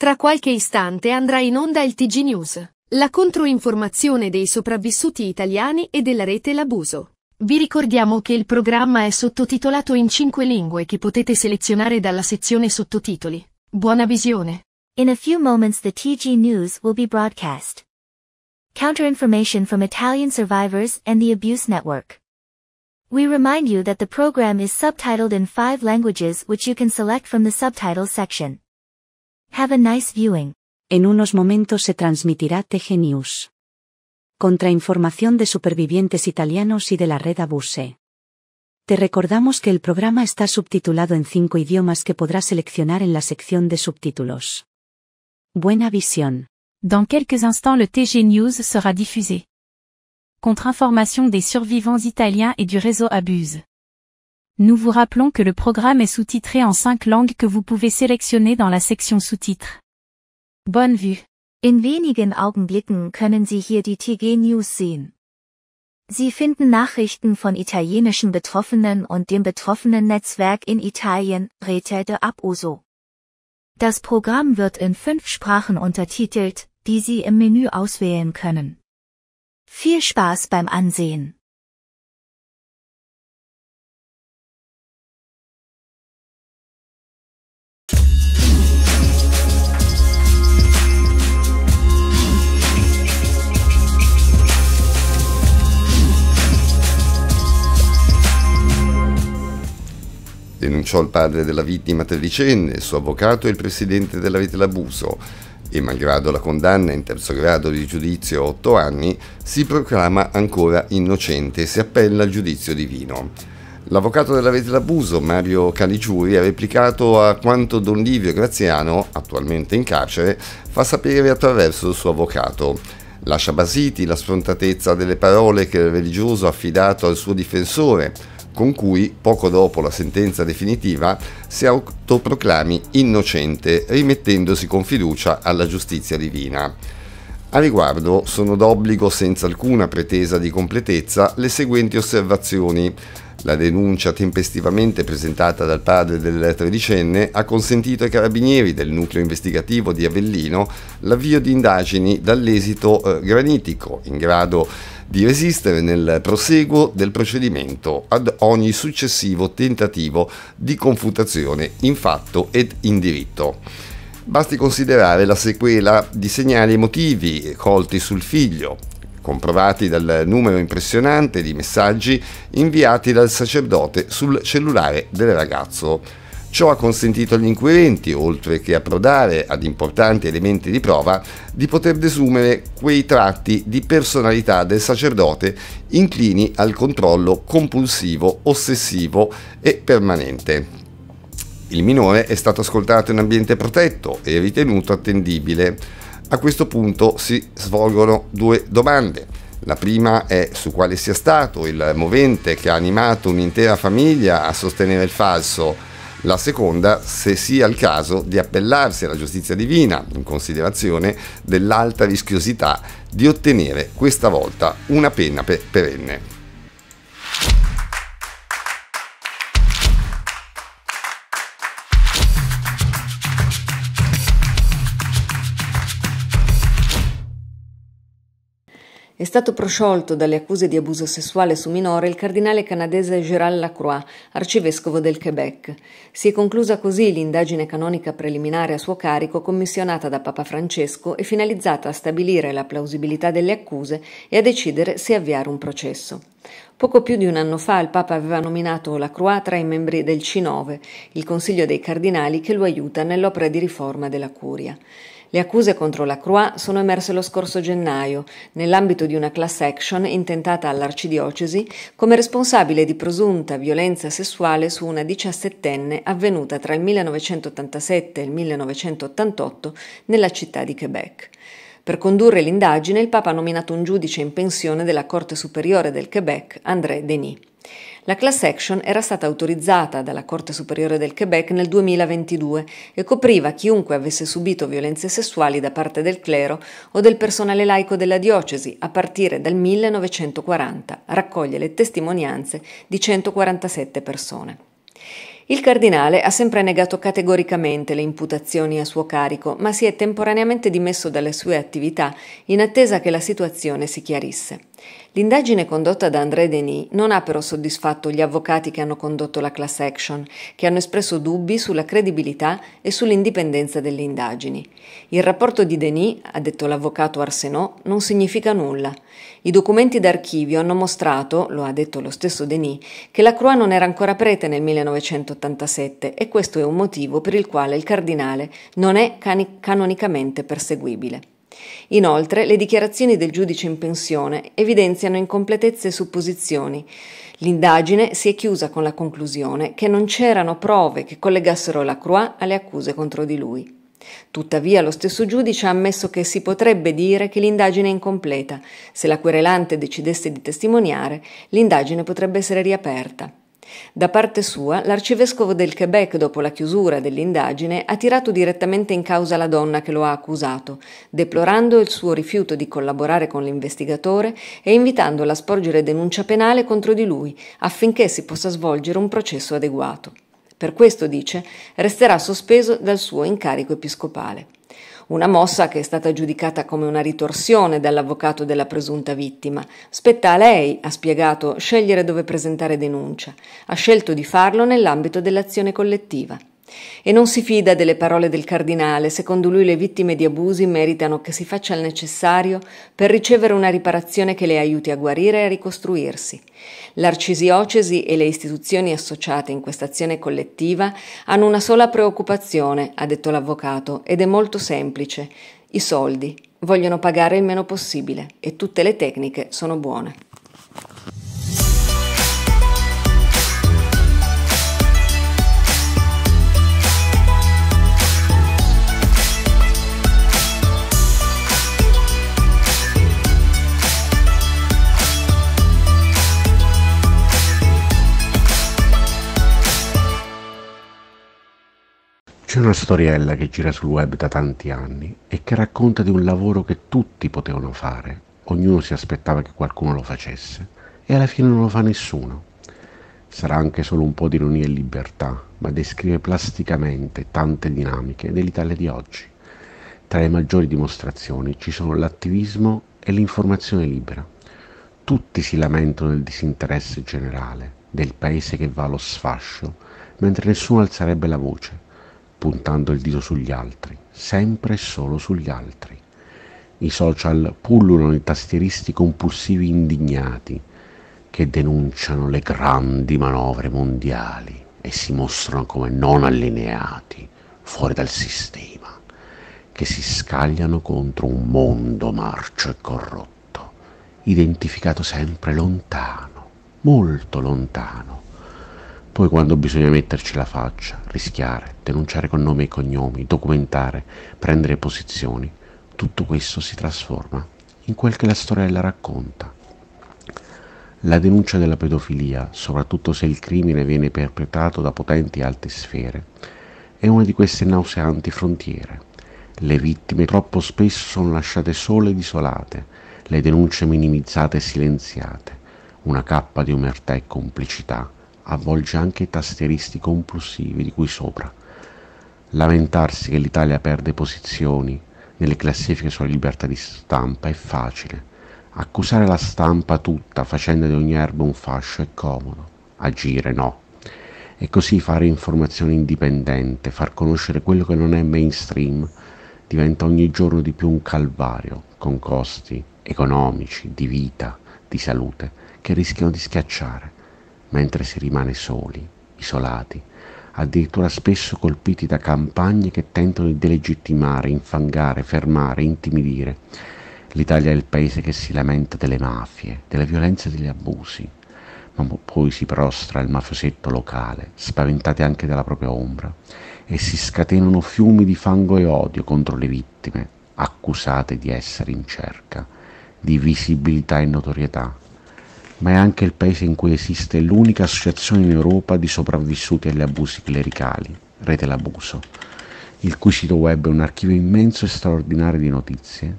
Tra qualche istante andrà in onda il TG News, la controinformazione dei sopravvissuti italiani e della rete L'Abuso. Vi ricordiamo che il programma è sottotitolato in 5 lingue che potete selezionare dalla sezione sottotitoli. Buona visione. In a few moments the TG News will be broadcast. Counter-information from Italian survivors and the Abuse Network. We remind you that the program is subtitled in 5 languages which you can select from the subtitles section. Have a nice viewing. En unos momentos se transmitirá TG News. Contrainformación de supervivientes italianos y de la red Abuse. Te recordamos que el programa está subtitulado en 5 idiomas que podrás seleccionar en la sección de subtítulos. Buena visión. Dans quelques instants le TG News sera diffusé. Contre-information des survivants italiens et du réseau Abuse. Nous vous rappelons que le programme est sous-titré en 5 langues que vous pouvez sélectionner dans la section sous-titres. Bonne vue. In wenigen Augenblicken können Sie hier die TG News sehen. Sie finden Nachrichten von italienischen Betroffenen und dem betroffenen Netzwerk in Italien, Rete de Abuso. Das Programm wird in 5 Sprachen untertitelt, die Sie im Menü auswählen können. Viel Spaß beim Ansehen. Denunciò il padre della vittima tredicenne, il suo avvocato e il presidente della rete L'Abuso e, malgrado la condanna in terzo grado di giudizio a 8 anni, si proclama ancora innocente e si appella al giudizio divino. L'avvocato della rete L'Abuso, Mario Caligiuri, ha replicato a quanto Don Livio Graziano, attualmente in carcere, fa sapere attraverso il suo avvocato. Lascia basiti la sfrontatezza delle parole che il religioso ha affidato al suo difensore, con cui, poco dopo la sentenza definitiva, si autoproclami innocente, rimettendosi con fiducia alla giustizia divina. A riguardo sono d'obbligo, senza alcuna pretesa di completezza, le seguenti osservazioni. La denuncia tempestivamente presentata dal padre del tredicenne ha consentito ai carabinieri del nucleo investigativo di Avellino l'avvio di indagini dall'esito granitico, in grado di resistere nel proseguo del procedimento ad ogni successivo tentativo di confutazione in fatto ed in diritto. Basti considerare la sequela di segnali emotivi colti sul figlio, comprovati dal numero impressionante di messaggi inviati dal sacerdote sul cellulare del ragazzo. Ciò ha consentito agli inquirenti, oltre che approdare ad importanti elementi di prova, di poter desumere quei tratti di personalità del sacerdote inclini al controllo compulsivo, ossessivo e permanente. Il minore è stato ascoltato in ambiente protetto e ritenuto attendibile. A questo punto si svolgono 2 domande. La prima è su quale sia stato il movente che ha animato un'intera famiglia a sostenere il falso. La seconda, se sia il caso di appellarsi alla giustizia divina, in considerazione dell'alta rischiosità di ottenere questa volta una pena perenne. È stato prosciolto dalle accuse di abuso sessuale su minore il cardinale canadese Gérald Lacroix, arcivescovo del Quebec. Si è conclusa così l'indagine canonica preliminare a suo carico commissionata da Papa Francesco e finalizzata a stabilire la plausibilità delle accuse e a decidere se avviare un processo. Poco più di un anno fa il Papa aveva nominato Lacroix tra i membri del C9, il Consiglio dei Cardinali che lo aiuta nell'opera di riforma della Curia. Le accuse contro Lacroix sono emerse lo scorso gennaio, nell'ambito di una class action intentata all'arcidiocesi come responsabile di presunta violenza sessuale su una 17enne avvenuta tra il 1987 e il 1988 nella città di Quebec. Per condurre l'indagine il Papa ha nominato un giudice in pensione della Corte Superiore del Quebec, André Denis. La class action era stata autorizzata dalla Corte Superiore del Quebec nel 2022 e copriva chiunque avesse subito violenze sessuali da parte del clero o del personale laico della diocesi a partire dal 1940, raccoglie le testimonianze di 147 persone. Il cardinale ha sempre negato categoricamente le imputazioni a suo carico, ma si è temporaneamente dimesso dalle sue attività in attesa che la situazione si chiarisse. L'indagine condotta da André Denis non ha però soddisfatto gli avvocati che hanno condotto la class action, che hanno espresso dubbi sulla credibilità e sull'indipendenza delle indagini. Il rapporto di Denis, ha detto l'avvocato Arsenault, non significa nulla. I documenti d'archivio hanno mostrato, lo ha detto lo stesso Denis, che Lacroix non era ancora prete nel 1987 e questo è un motivo per il quale il cardinale non è canonicamente perseguibile. Inoltre, le dichiarazioni del giudice in pensione evidenziano incompletezze e supposizioni. L'indagine si è chiusa con la conclusione che non c'erano prove che collegassero Lacroix alle accuse contro di lui. Tuttavia, lo stesso giudice ha ammesso che si potrebbe dire che l'indagine è incompleta. Se la querelante decidesse di testimoniare, l'indagine potrebbe essere riaperta. Da parte sua, l'arcivescovo del Quebec, dopo la chiusura dell'indagine, ha tirato direttamente in causa la donna che lo ha accusato, deplorando il suo rifiuto di collaborare con l'investigatore e invitandola a sporgere denuncia penale contro di lui, affinché si possa svolgere un processo adeguato. Per questo, dice, resterà sospeso dal suo incarico episcopale. Una mossa che è stata giudicata come una ritorsione dall'avvocato della presunta vittima. Spetta a lei, ha spiegato, scegliere dove presentare denuncia. Ha scelto di farlo nell'ambito dell'azione collettiva. E non si fida delle parole del cardinale. Secondo lui le vittime di abusi meritano che si faccia il necessario per ricevere una riparazione che le aiuti a guarire e a ricostruirsi. L'arcidiocesi e le istituzioni associate in questa azione collettiva hanno una sola preoccupazione, ha detto l'avvocato, ed è molto semplice: i soldi. Vogliono pagare il meno possibile e tutte le tecniche sono buone. C'è una storiella che gira sul web da tanti anni e che racconta di un lavoro che tutti potevano fare, ognuno si aspettava che qualcuno lo facesse e alla fine non lo fa nessuno. Sarà anche solo un po' di ironia e libertà, ma descrive plasticamente tante dinamiche dell'Italia di oggi. Tra le maggiori dimostrazioni ci sono l'attivismo e l'informazione libera. Tutti si lamentano del disinteresse generale, del paese che va allo sfascio, mentre nessuno alzerebbe la voce, puntando il dito sugli altri, sempre e solo sugli altri. I social pullulano di tastieristi compulsivi indignati che denunciano le grandi manovre mondiali e si mostrano come non allineati, fuori dal sistema, che si scagliano contro un mondo marcio e corrotto, identificato sempre lontano, molto lontano. Poi quando bisogna metterci la faccia, rischiare, denunciare con nomi e cognomi, documentare, prendere posizioni, tutto questo si trasforma in quel che la storiella racconta. La denuncia della pedofilia, soprattutto se il crimine viene perpetrato da potenti alte sfere, è una di queste nauseanti frontiere. Le vittime troppo spesso sono lasciate sole ed isolate, le denunce minimizzate e silenziate. Una cappa di omertà e complicità avvolge anche i tastieristi compulsivi di cui sopra. Lamentarsi che l'Italia perde posizioni nelle classifiche sulla libertà di stampa è facile. Accusare la stampa tutta facendo di ogni erba un fascio è comodo. Agire no. E così fare informazione indipendente, far conoscere quello che non è mainstream, diventa ogni giorno di più un calvario, con costi economici, di vita, di salute, che rischiano di schiacciare, mentre si rimane soli, isolati, addirittura spesso colpiti da campagne che tentano di delegittimare, infangare, fermare, intimidire. L'Italia è il paese che si lamenta delle mafie, della violenza e degli abusi, ma poi si prostra il mafiosetto locale, spaventati anche dalla propria ombra, e si scatenano fiumi di fango e odio contro le vittime, accusate di essere in cerca di visibilità e notorietà. Ma è anche il paese in cui esiste l'unica associazione in Europa di sopravvissuti agli abusi clericali, Rete L'Abuso, il cui sito web è un archivio immenso e straordinario di notizie,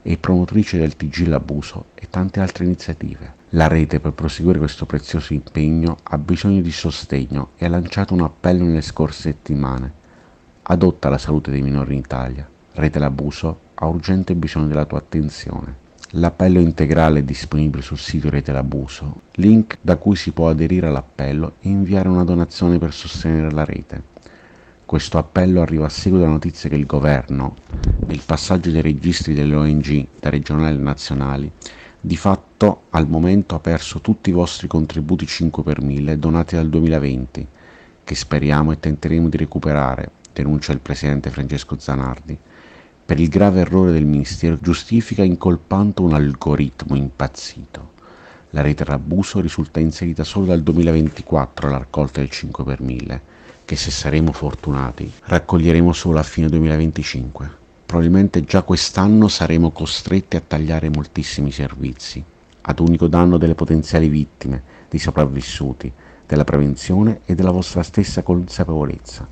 e promotrice del TG L'Abuso e tante altre iniziative. La rete, per proseguire questo prezioso impegno, ha bisogno di sostegno e ha lanciato un appello nelle scorse settimane. Adotta la salute dei minori in Italia. Rete L'Abuso ha urgente bisogno della tua attenzione. L'appello integrale è disponibile sul sito Rete L'Abuso, link da cui si può aderire all'appello e inviare una donazione per sostenere la rete. Questo appello arriva a seguito della notizia che il governo, nel passaggio dei registri delle ONG da regionali a nazionali, di fatto al momento ha perso tutti i vostri contributi 5 per 1000 donati dal 2020, che speriamo e tenteremo di recuperare, denuncia il presidente Francesco Zanardi. Per il grave errore del Ministero giustifica incolpando un algoritmo impazzito. La rete L'Abuso risulta inserita solo dal 2024 alla raccolta del 5 per 1000, che se saremo fortunati raccoglieremo solo a fine 2025. Probabilmente già quest'anno saremo costretti a tagliare moltissimi servizi, ad unico danno delle potenziali vittime, dei sopravvissuti, della prevenzione e della vostra stessa consapevolezza.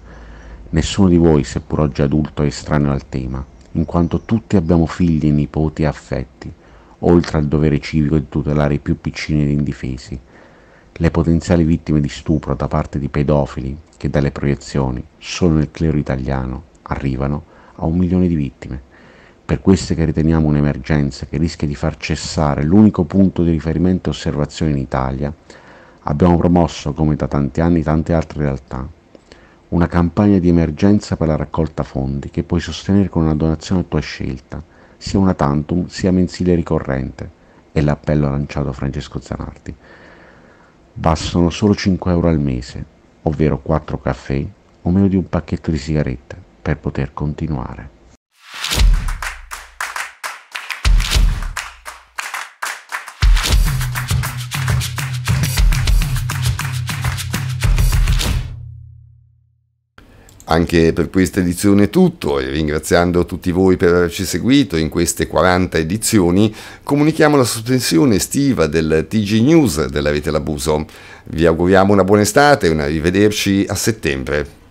Nessuno di voi, seppur oggi adulto, è estraneo al tema, in quanto tutti abbiamo figli, nipoti e affetti, oltre al dovere civico di tutelare i più piccini ed indifesi. Le potenziali vittime di stupro da parte di pedofili, che dalle proiezioni, solo nel clero italiano, arrivano a 1 milione di vittime. Per queste che riteniamo un'emergenza che rischia di far cessare l'unico punto di riferimento e osservazione in Italia, abbiamo promosso, come da tanti anni, tante altre realtà. Una campagna di emergenza per la raccolta fondi che puoi sostenere con una donazione a tua scelta, sia una tantum sia mensile ricorrente, è l'appello lanciato da Francesco Zanardi. Bastano solo 5 euro al mese, ovvero 4 caffè o meno di un pacchetto di sigarette, per poter continuare. Anche per questa edizione è tutto, e ringraziando tutti voi per averci seguito in queste 40 edizioni, comunichiamo la sospensione estiva del TG News della Rete L'Abuso. Vi auguriamo una buona estate e un arrivederci a settembre.